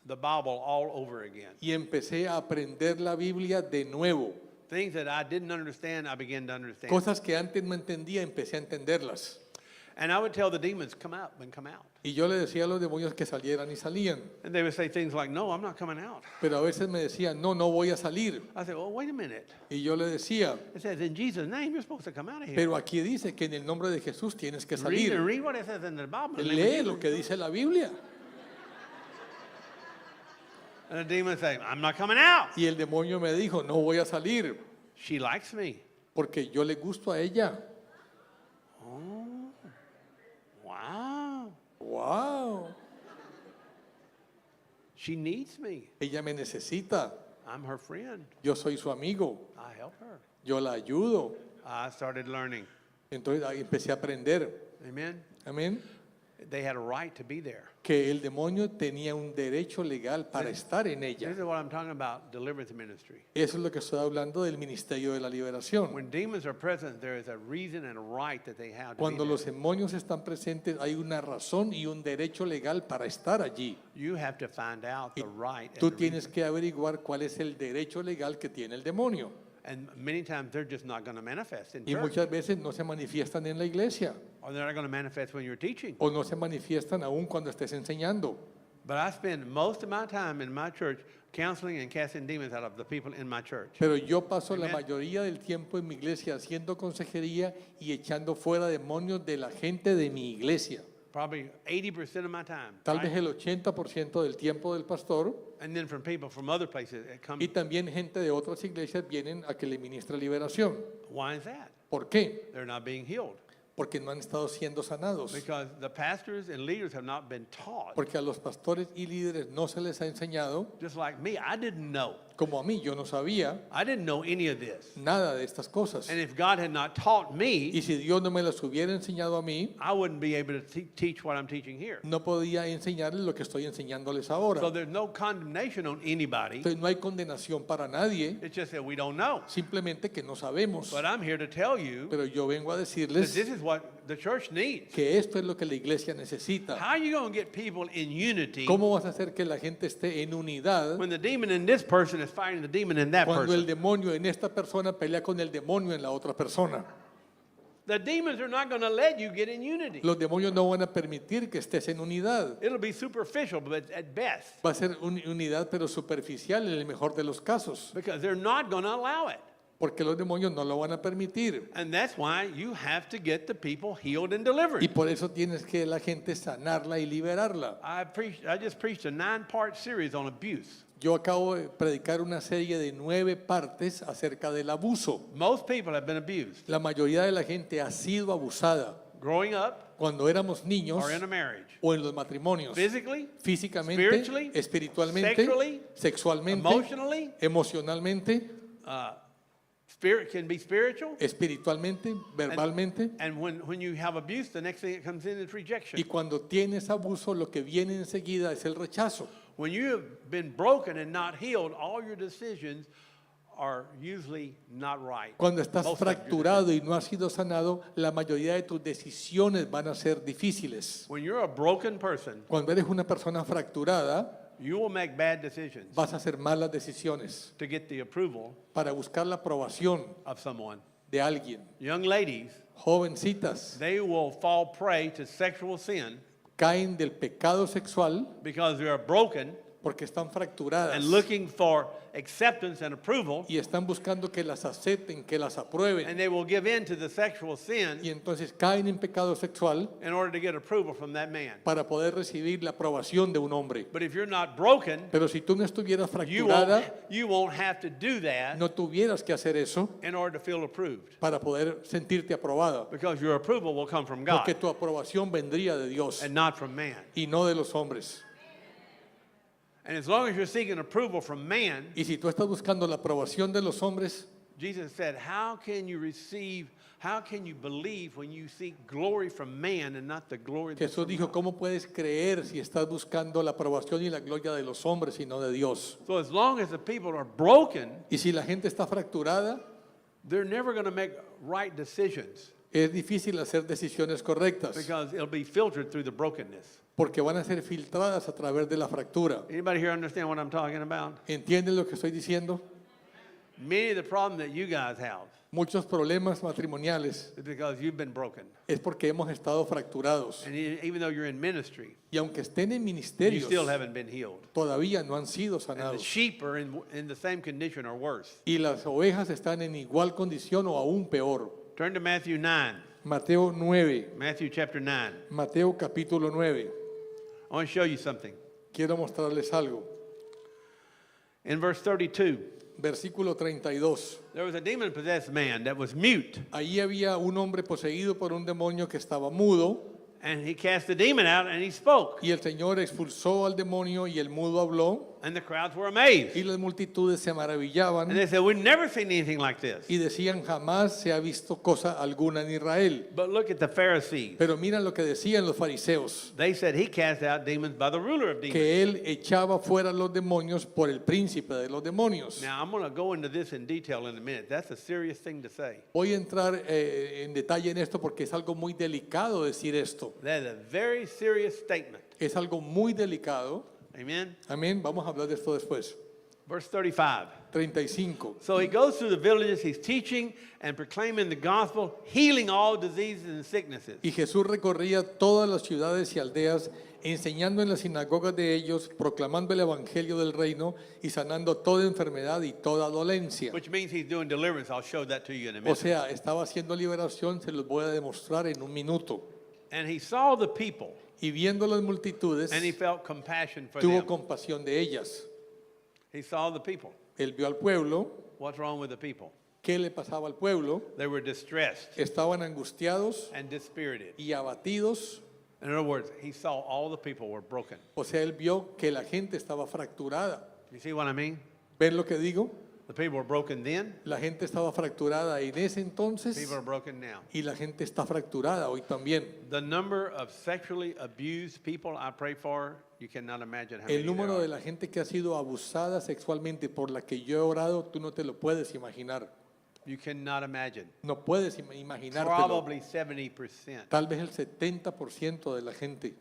B: the Bible all over again.
C: Y empecé a aprender la Biblia de nuevo.
B: Things that I didn't understand, I began to understand.
C: Cosas que antes no entendía, empecé a entenderlas.
B: And I would tell the demons, come out and come out.
C: Y yo le decía a los demonios que salieran y salían.
B: And they would say things like, no, I'm not coming out.
C: Pero a veces me decían, no, no voy a salir.
B: I said, well, wait a minute.
C: Y yo le decía,
B: It says, in Jesus' name, you're supposed to come out of here.
C: pero aquí dice que en el nombre de Jesús tienes que
B: Read,
C: salir.
B: read what it says in the Bible. In the name of
C: Lee
B: Jesus.
C: lo que dice la Biblia.
B: And the demons say, I'm not coming out.
C: Y el demonio me dijo, no voy a salir,
B: She likes me.
C: porque yo le gusto a ella.
B: Wow.
C: ¡Wow!
B: She needs me.
C: Ella me necesita.
B: I'm her friend.
C: Yo soy su amigo.
B: I help her.
C: Yo la ayudo.
B: I started learning.
C: Entonces ahí empecé a aprender.
B: Amen.
C: Amén.
B: They had a right to be there.
C: Que el demonio tenía un derecho legal para estar en ella.
B: This is what I'm talking about, deliverance ministry.
C: Eso es lo que estoy hablando del Ministerio de la Liberación.
B: When demons are present, there is a reason and a right that they have to
C: Cuando
B: be
C: los
B: there.
C: demonios están presentes, hay una razón y un derecho legal para estar allí.
B: You have to find out the right.
C: Tú
B: And, the
C: tienes que averiguar cuál es el derecho legal que tiene el demonio.
B: and many times they're just not going to manifest in
C: Y
B: church.
C: muchas veces no se manifiestan en la iglesia
B: Or they're not going to manifest when you're teaching.
C: o no se manifiestan aún cuando estés enseñando.
B: But I spend most of my time in my church counseling and casting demons out of the people in my church.
C: Pero yo paso la
B: Amen.
C: mayoría del tiempo en mi iglesia haciendo consejería y echando fuera demonios de la gente de mi iglesia.
B: Probably 80% of my time.
C: Tal
B: right?
C: vez el 80% del tiempo del pastor
B: And then from people from other places that come.
C: y también gente de otras iglesias vienen a que le ministre liberación.
B: Why is that?
C: ¿Por qué?
B: They're not being healed.
C: Porque no han estado siendo sanados.
B: Because the pastors and leaders have not been taught.
C: Porque a los pastores y líderes no se les ha enseñado,
B: Just like me, I didn't know.
C: como a mí, yo no sabía
B: I didn't know any of this.
C: nada de estas cosas.
B: And if God had not taught
C: Y
B: me,
C: si Dios no me las hubiera enseñado a mí,
B: I wouldn't be able to teach what I'm teaching here.
C: no podía enseñarles lo que estoy enseñándoles
B: So
C: ahora.
B: there's no condemnation on anybody.
C: Entonces no hay condenación para nadie,
B: It's just that we don't know.
C: simplemente que no sabemos.
B: But I'm here to tell you
C: Pero yo vengo a
B: that
C: decirles
B: this is what the church needs.
C: que esto es lo que la iglesia necesita.
B: How are you going to get people in unity
C: ¿Cómo vas a hacer que la gente esté en unidad
B: when the demon in this person is fighting the demon in that
C: cuando el
B: person?
C: demonio en esta persona pelea con el demonio en la otra persona?
B: The demons are not going to let you get in unity.
C: Los demonios no van a permitir que estés en unidad.
B: It'll be superficial, but at best,
C: Va a ser unidad pero superficial en el mejor de los casos,
B: because they're not going to allow it.
C: porque los demonios no lo van a permitir.
B: And that's why you have to get the people healed and delivered.
C: Y por eso tienes que la gente sanarla y liberarla.
B: I just preached a 9-part series on abuse.
C: Yo acabo de predicar una serie de 9 partes acerca del abuso.
B: Most people have been abused
C: La mayoría de la gente ha sido abusada
B: growing up
C: cuando éramos niños
B: or in a marriage.
C: o en los matrimonios,
B: Physically,
C: físicamente,
B: spiritually,
C: espiritualmente,
B: sexually,
C: sexualmente,
B: emotionally,
C: emocionalmente,
B: spirit can be spiritual.
C: espiritualmente, verbalmente.
B: And when you have abuse, the next thing that comes in is rejection.
C: Y cuando tienes abuso, lo que viene enseguida es el rechazo.
B: When you have been broken and not healed, all your decisions are usually not right.
C: Cuando estás
B: Most of your
C: fracturado y no has sido sanado, la mayoría de tus decisiones van a ser difíciles.
B: When you're a broken person,
C: Cuando eres una persona fracturada,
B: you will make bad decisions
C: vas a hacer malas decisiones
B: to get the approval
C: para buscar la aprobación
B: of someone.
C: de alguien.
B: Young ladies,
C: Jovencitas
B: they will fall prey to sexual sin
C: caen del pecado sexual
B: because they are broken
C: porque están fracturadas
B: and looking for acceptance and approval,
C: y están buscando que las acepten, que las aprueben.
B: and they will give in to the sexual sin
C: Y entonces caen en pecado sexual
B: in order to get approval from that man.
C: para poder recibir la aprobación de un hombre.
B: But if you're not broken,
C: Pero si tú no estuvieras
B: you won't,
C: fracturada,
B: you won't have to do that
C: no tuvieras que hacer eso
B: in order to feel approved,
C: para poder sentirte aprobada,
B: because your approval will come from
C: porque
B: God
C: tu aprobación vendría de Dios
B: and not from man.
C: y no de los hombres.
B: And as long as you're seeking approval from man,
C: Y si tú estás buscando la aprobación de los hombres,
B: Jesus said, how can you believe when you seek glory from man and not the glory that's
C: Jesús
B: from
C: dijo,
B: God?
C: ¿cómo puedes creer si estás buscando la aprobación y la gloria de los hombres y no de Dios?
B: So as long as the people are broken,
C: Y si la gente está fracturada,
B: they're never going to make right decisions
C: es difícil hacer decisiones correctas
B: because it'll be filtered through the brokenness.
C: porque van a ser filtradas a través de la fractura.
B: Anybody here understand what I'm talking about?
C: ¿Entienden lo que estoy diciendo?
B: Many of the problems that you guys have
C: Muchos problemas matrimoniales
B: is because you've been broken.
C: es porque hemos estado fracturados.
B: And even though you're in ministry,
C: Y aunque estén en
B: you
C: ministerios,
B: still haven't been healed.
C: todavía no han sido
B: And the
C: sanados.
B: sheep are in the same condition or worse.
C: Y las ovejas están en igual condición o aún peor.
B: Turn to Matthew 9,
C: Mateo 9,
B: Matthew chapter 9.
C: Mateo capítulo 9.
B: I want to show you something.
C: Quiero mostrarles algo.
B: In verse 32,
C: Versículo 32.
B: there was a demon-possessed man that was mute,
C: Allí había un hombre poseído por un demonio que estaba mudo
B: and he cast the demon out and he spoke.
C: y el Señor expulsó al demonio y el mudo habló
B: And the crowds were amazed.
C: y las multitudes se
B: And
C: maravillaban
B: they said, we've never seen anything like this.
C: y decían jamás se ha visto cosa alguna en Israel.
B: But look at the Pharisees.
C: Pero mira lo que decían los fariseos,
B: They said he cast out demons by the ruler of demons.
C: que él echaba fuera los demonios por el príncipe de los demonios.
B: Now, I'm going to go into this in detail in a minute. That's a serious thing to say.
C: Voy a entrar en detalle en esto porque es algo muy delicado decir esto.
B: That is a very serious statement.
C: Es algo muy delicado.
B: Amen?
C: Amén. Vamos a hablar de esto después.
B: Verse 35.
C: 35.
B: So he goes through the villages, he's teaching and proclaiming the gospel, healing all diseases and sicknesses.
C: Y Jesús recorría todas las ciudades y aldeas, enseñando en las sinagogas de ellos, proclamando el evangelio del reino y sanando toda enfermedad y toda dolencia.
B: Which means he's doing deliverance. I'll show that to you in a
C: O
B: minute.
C: sea, estaba haciendo liberación, se los voy a demostrar en un minuto.
B: And he saw the people
C: Y viendo las multitudes,
B: and he felt compassion for
C: tuvo
B: them.
C: compasión de ellas.
B: He saw the people.
C: Él vio al pueblo.
B: What's wrong with the people?
C: ¿Qué le pasaba al pueblo?
B: They were distressed
C: Estaban angustiados
B: and dispirited.
C: y abatidos.
B: In other words, he saw all the people were broken.
C: O sea, él vio que la gente estaba fracturada.
B: You see what I mean?
C: ¿Ven lo que digo?
B: The people were broken then,
C: La gente estaba fracturada en ese entonces
B: people are broken now.
C: y la gente está fracturada hoy también.
B: The number of sexually abused people I pray for, you cannot imagine how many
C: El número
B: there
C: de
B: are.
C: la gente que ha sido abusada sexualmente por la que yo he orado, tú no te lo puedes imaginar.
B: You cannot imagine.
C: No puedes imaginártelo.
B: Probably 70%.
C: Tal vez el 70% de la gente.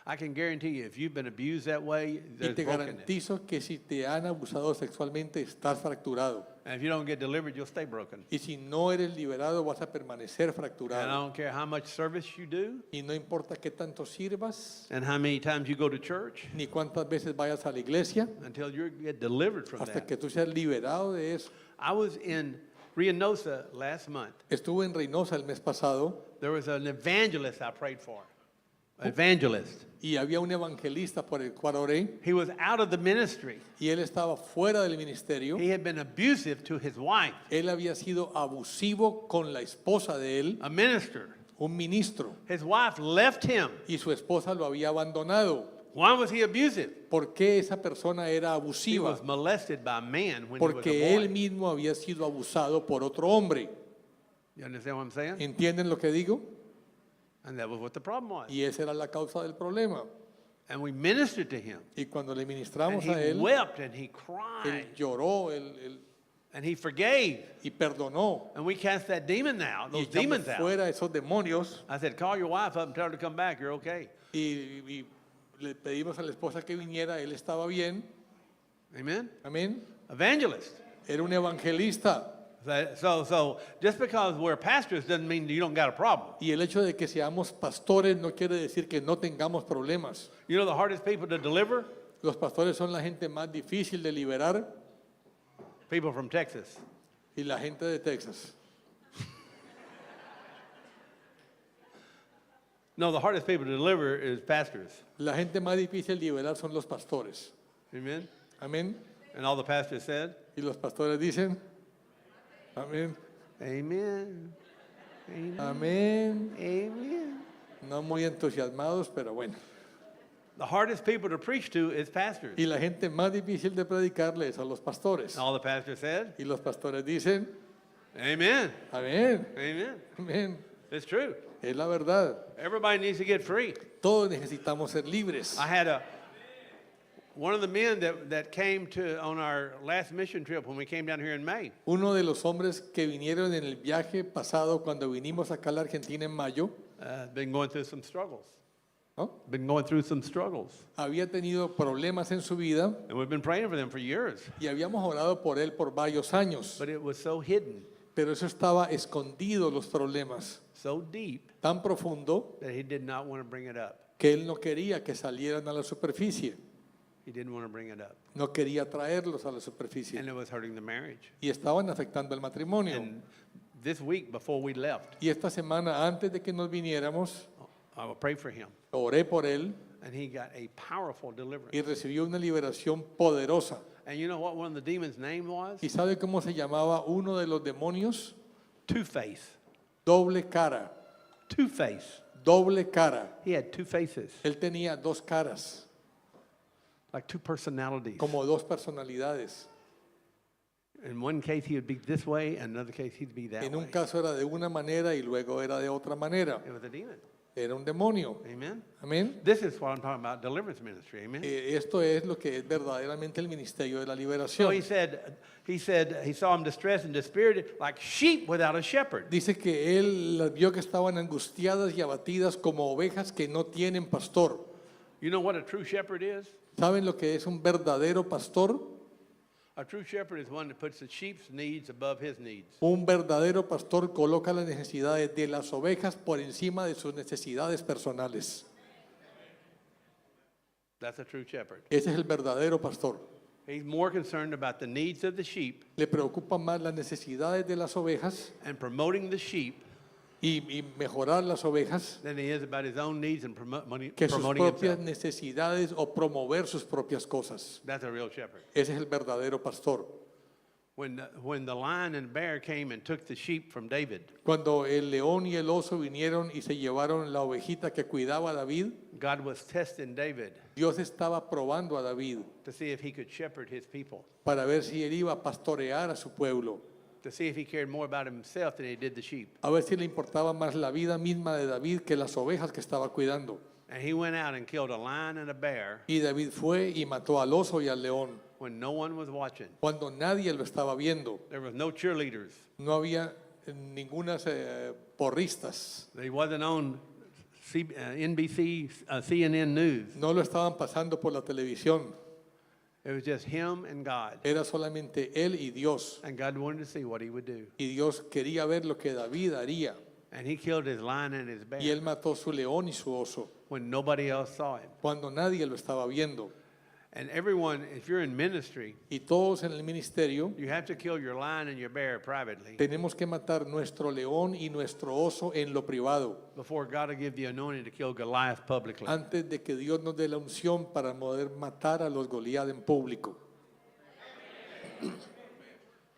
B: I can guarantee you, if you've been abused that way,
C: Y
B: there's
C: te
B: brokenness.
C: garantizo que si te han abusado sexualmente, estás fracturado.
B: And if you don't get delivered, you'll stay broken.
C: Y si no eres liberado, vas a permanecer
B: And I
C: fracturado.
B: don't care how much service you do,
C: Y no importa qué tanto sirvas,
B: and how many times you go to church,
C: ni cuántas veces vayas a la iglesia,
B: until you get delivered from
C: hasta
B: that.
C: que tú seas liberado de eso.
B: I was in Reynosa last month.
C: Estuve en Reynosa el mes pasado
B: There was an evangelist I prayed for. Evangelist.
C: y había un evangelista por el cual oré
B: He was out of the ministry.
C: y él estaba fuera del ministerio.
B: He had been abusive to his wife,
C: Él había sido abusivo con la esposa de él,
B: a minister.
C: un ministro,
B: His wife left him.
C: y su esposa lo había abandonado.
B: Why was he abusive?
C: ¿Por qué esa persona era
B: He
C: abusiva?
B: was molested by man when he was
C: Porque
B: a
C: él
B: boy.
C: mismo había sido abusado por otro hombre.
B: You understand what I'm saying?
C: ¿Entienden lo que digo?
B: And that was what the problem was.
C: Y esa era la causa del problema.
B: And we ministered to him.
C: Y cuando le
B: And
C: ministramos
B: he
C: a él,
B: wept and he
C: él
B: cried.
C: lloró, él
B: And he forgave.
C: y perdonó.
B: And we cast that demon out,
C: Y
B: those demons
C: echamos
B: out.
C: fuera esos demonios
B: I said, call your wife up and tell her to come back. You're okay.
C: y le pedimos a la esposa que viniera, él estaba bien,
B: Amen?
C: amén.
B: Evangelist.
C: Era un evangelista.
B: So just because we're pastors doesn't mean you don't got a problem.
C: Y el hecho de que seamos pastores no quiere decir que no tengamos problemas.
B: You know the hardest people to deliver?
C: Los pastores son la gente más difícil de liberar
B: People from Texas.
C: y la gente de Texas.
B: No, the hardest people to deliver is pastors.
C: La gente más difícil de liberar son los pastores.
B: Amen?
C: Amén.
B: And all the pastors said,
C: Y los pastores dicen, amén,
B: Amen. Amen.
C: amén.
B: Amen.
C: No muy entusiasmados, pero bueno.
B: The hardest people to preach to is pastors.
C: Y la gente más difícil de predicarle es a los pastores.
B: And all the pastors said,
C: Y los pastores dicen,
B: Amen.
C: amén,
B: Amen.
C: amén.
B: It's true.
C: Es la verdad.
B: Everybody needs to get free.
C: Todos necesitamos ser libres.
B: I had one of the men that came to on our last mission trip when we came down here in May.
C: Uno de los hombres que vinieron en el viaje pasado cuando vinimos acá a la Argentina en mayo,
B: Been going through some struggles.
C: ¿no?
B: Been going through some struggles.
C: Había tenido problemas en su vida
B: And we've been praying for them for years.
C: y habíamos orado por él por varios años,
B: But it was so hidden,
C: pero eso estaba escondido, los problemas,
B: so deep,
C: tan profundo
B: that he did not want to bring it up.
C: que él no quería que salieran a la superficie,
B: He didn't want to bring it up.
C: no quería traerlos a la superficie
B: And it was hurting the marriage.
C: y estaban afectando el matrimonio.
B: And this week, before we left,
C: Y esta semana, antes de que nos viniéramos,
B: I will pray for him.
C: oré por él
B: And he got a powerful deliverance.
C: y recibió una liberación poderosa.
B: And you know what one of the demons' name was?
C: ¿Y sabe cómo se llamaba uno de los demonios?
B: Two-Face.
C: Doble cara,
B: Two-Face.
C: doble cara.
B: He had two faces,
C: Él tenía dos caras,
B: like two personalities.
C: como dos personalidades.
B: In one case, he would be this way, and another case, he'd be that
C: En
B: way.
C: un caso era de una manera y luego era de otra manera.
B: It was a demon.
C: Era un demonio.
B: Amen?
C: Amén.
B: This is what I'm talking about, deliverance ministry. Amen?
C: Esto es lo que es verdaderamente el ministerio de la
B: So
C: liberación.
B: he saw him distressed and dispirited, like sheep without a shepherd.
C: Dice que él las vio que estaban angustiadas y abatidas como ovejas que no tienen pastor.
B: You know what a true shepherd is?
C: ¿Saben lo que es un verdadero pastor?
B: A true shepherd is one that puts the sheep's needs above his needs.
C: Un verdadero pastor coloca las necesidades de las ovejas por encima de sus necesidades personales.
B: That's a true shepherd.
C: Ese es el verdadero pastor.
B: He's more concerned about the needs of the sheep
C: Le preocupan más las necesidades de las ovejas
B: and promoting the sheep
C: y mejorar las ovejas
B: than he is about his own needs and
C: que sus
B: promoting
C: propias
B: himself.
C: necesidades o promover sus propias cosas.
B: That's a real shepherd.
C: Ese es el verdadero pastor.
B: When the lion and bear came and took the sheep from David,
C: Cuando el león y el oso vinieron y se llevaron la ovejita que cuidaba a David,
B: God was testing David
C: Dios estaba probando a David
B: to see if he could shepherd his people,
C: para ver si él iba a pastorear a su pueblo,
B: to see if he cared more about himself than he did the sheep.
C: a ver si le importaba más la vida misma de David que las ovejas que estaba cuidando.
B: And he went out and killed a lion and a bear
C: Y David fue y mató al oso y al león
B: when no one was watching.
C: cuando nadie lo estaba viendo.
B: There was no cheerleaders.
C: No había ninguna porristas.
B: They wasn't on NBC, CNN News.
C: No lo estaban pasando por la televisión.
B: It was just him and God.
C: Era solamente él y Dios.
B: And God wanted to see what he would do.
C: Y Dios quería ver lo que David haría.
B: And he killed his lion and his bear
C: Y él mató su león y su oso
B: when nobody else saw him.
C: cuando nadie lo estaba viendo.
B: And everyone, if you're in ministry,
C: Y todos en el ministerio
B: you have to kill your lion and your bear privately
C: tenemos que matar nuestro león y nuestro oso en lo privado
B: before God will give the anointing to kill Goliath publicly.
C: antes de que Dios nos dé la unción para poder matar a los Goliat en público.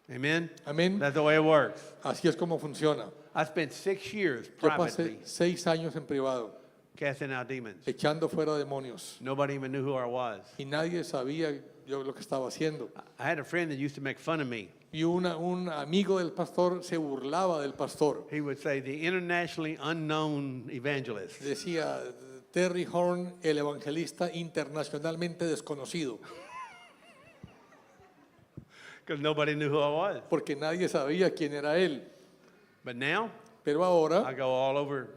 B: Amen?
C: Amén.
B: That's the way it works.
C: Así es como funciona.
B: I spent 6 years
C: Yo
B: privately
C: pasé 6 años en privado
B: casting out demons.
C: echando fuera demonios
B: Nobody even knew who I was.
C: y nadie sabía yo lo que estaba haciendo.
B: I had a friend that used to make fun of me.
C: Y un amigo del pastor se burlaba del pastor.
B: He would say, the internationally unknown evangelist.
C: Decía Terry Horn, el evangelista internacionalmente desconocido.
B: because nobody knew who I was.
C: porque nadie sabía quién era él.
B: But now
C: Pero
B: I
C: ahora
B: go all over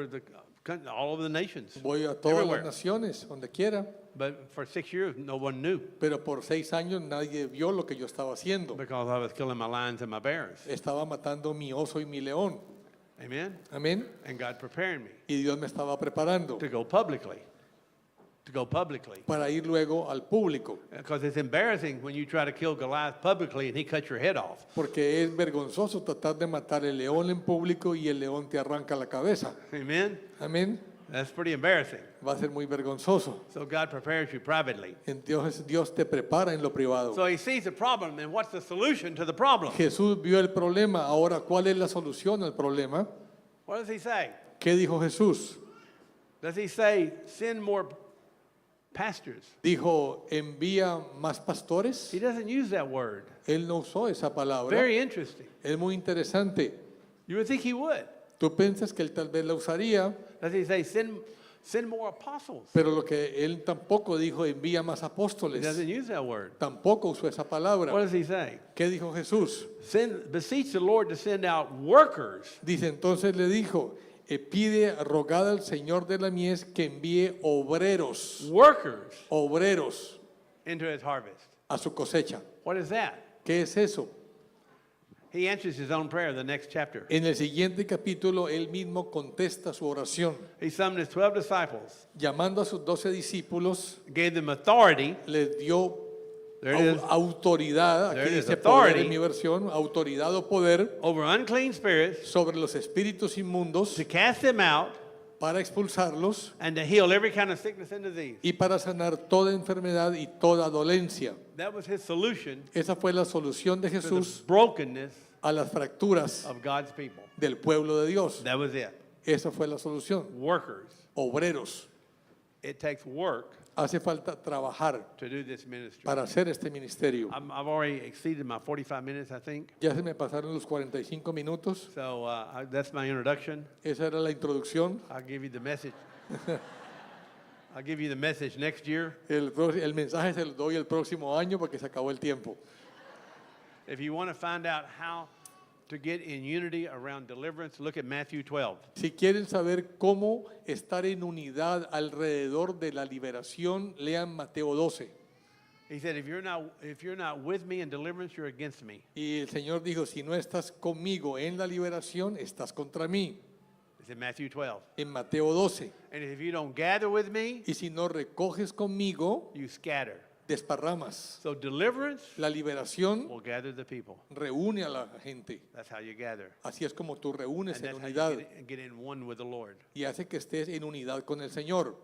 B: the nations,
C: voy a todas
B: everywhere.
C: las naciones, donde quiera.
B: But for 6 years, no one knew
C: Pero por 6 años nadie vio lo que yo estaba haciendo.
B: because I was killing my lions and my bears.
C: Estaba matando mi oso y mi león.
B: Amen.
C: Amén.
B: And God preparing me
C: Y Dios me estaba preparando
B: to go publicly,
C: para ir luego al público.
B: because it's embarrassing when you try to kill Goliath publicly and he cuts your head off.
C: Porque es vergonzoso tratar de matar el león en público y el león te arranca la cabeza.
B: Amen.
C: Amén.
B: That's pretty embarrassing.
C: Va a ser muy vergonzoso.
B: So God prepares you privately.
C: Entonces Dios te prepara en lo privado.
B: So he sees the problem, and what's the solution to the problem?
C: Jesús vio el problema. Ahora, ¿cuál es la solución al problema?
B: What does he say?
C: ¿Qué dijo Jesús?
B: Does he say, send more pastors?
C: Dijo, envía más pastores.
B: He doesn't use that word.
C: Él no usó esa palabra.
B: Very interesting.
C: Es muy interesante.
B: You would think he would.
C: Tú piensas que él tal vez la usaría,
B: Does he say, send more apostles?
C: pero lo que él tampoco dijo, envía más
B: He
C: apóstoles.
B: doesn't use that word.
C: Tampoco usó esa
B: What
C: palabra.
B: does he say?
C: ¿Qué dijo Jesús?
B: Beseech the Lord to send out workers.
C: Dice, entonces le dijo, pide, rogad al Señor de la mies que envíe obreros
B: Into his harvest.
C: a su cosecha.
B: What is that?
C: ¿Qué es eso?
B: He answers his own prayer in the next chapter.
C: En el siguiente capítulo, él mismo contesta su oración.
B: He summoned his 12 disciples,
C: Llamando a sus 12 discípulos,
B: gave them authority.
C: les dio
B: There it is.
C: autoridad,
B: There
C: aquí
B: it is,
C: dice poder
B: authority.
C: en mi versión, autoridad o poder
B: Over unclean spirits,
C: sobre los espíritus inmundos
B: to cast them out
C: para expulsarlos
B: and to heal every kind of sickness and disease.
C: y para sanar toda enfermedad y toda dolencia.
B: That was his solution
C: Esa fue la solución de
B: to
C: Jesús
B: the brokenness
C: a las fracturas
B: of God's people.
C: del pueblo de Dios.
B: That was it.
C: Esa fue la solución.
B: Workers.
C: Obreros.
B: It takes work
C: Hace falta trabajar
B: to do this ministry.
C: para hacer este ministerio.
B: I've already exceeded my 45 minutes, I think.
C: Ya se me pasaron los 45 minutos.
B: So that's my introduction.
C: Esa era la introducción.
B: I'll give you the message. I'll give you the message next year.
C: El mensaje se lo doy el próximo año porque se acabó el tiempo.
B: If you want to find out how to get in unity around deliverance, look at Matthew 12.
C: Si quieren saber cómo estar en unidad alrededor de la liberación, lean Mateo 12.
B: He said, if you're not with me in deliverance, you're against me.
C: Y el Señor dijo, si no estás conmigo en la liberación, estás contra mí.
B: It's in Matthew 12.
C: En Mateo 12.
B: And if you don't gather with me,
C: Y si no recoges conmigo,
B: you scatter.
C: desparramas.
B: So deliverance
C: La liberación
B: will gather the people.
C: reúne a la gente.
B: That's how you gather.
C: Así es como tú reúnes
B: And
C: en
B: that's how
C: unidad
B: you get in one with the Lord.
C: y hace que estés en unidad con el Señor.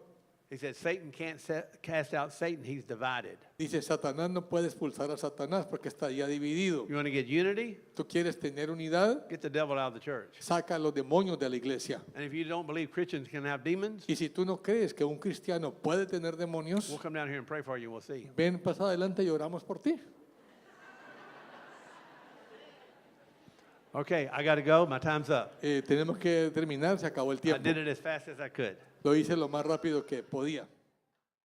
B: He said, Satan can't cast out Satan. He's divided.
C: Dice, Satanás no puede expulsar a Satanás porque está ya dividido.
B: You want to get unity?
C: ¿Tú quieres tener unidad?
B: Get the devil out of the church.
C: Saca a los demonios de la iglesia.
B: And if you don't believe Christians can have demons,
C: Y si tú no crees que un cristiano puede tener demonios,
B: we'll come down here and pray for you and we'll see.
C: ven, pasa adelante y oramos por ti.
B: Okay, I got to go. My time's up.
C: Tenemos que terminar, se acabó el
B: I
C: tiempo.
B: did it as fast as I could.
C: Lo hice lo más rápido que podía.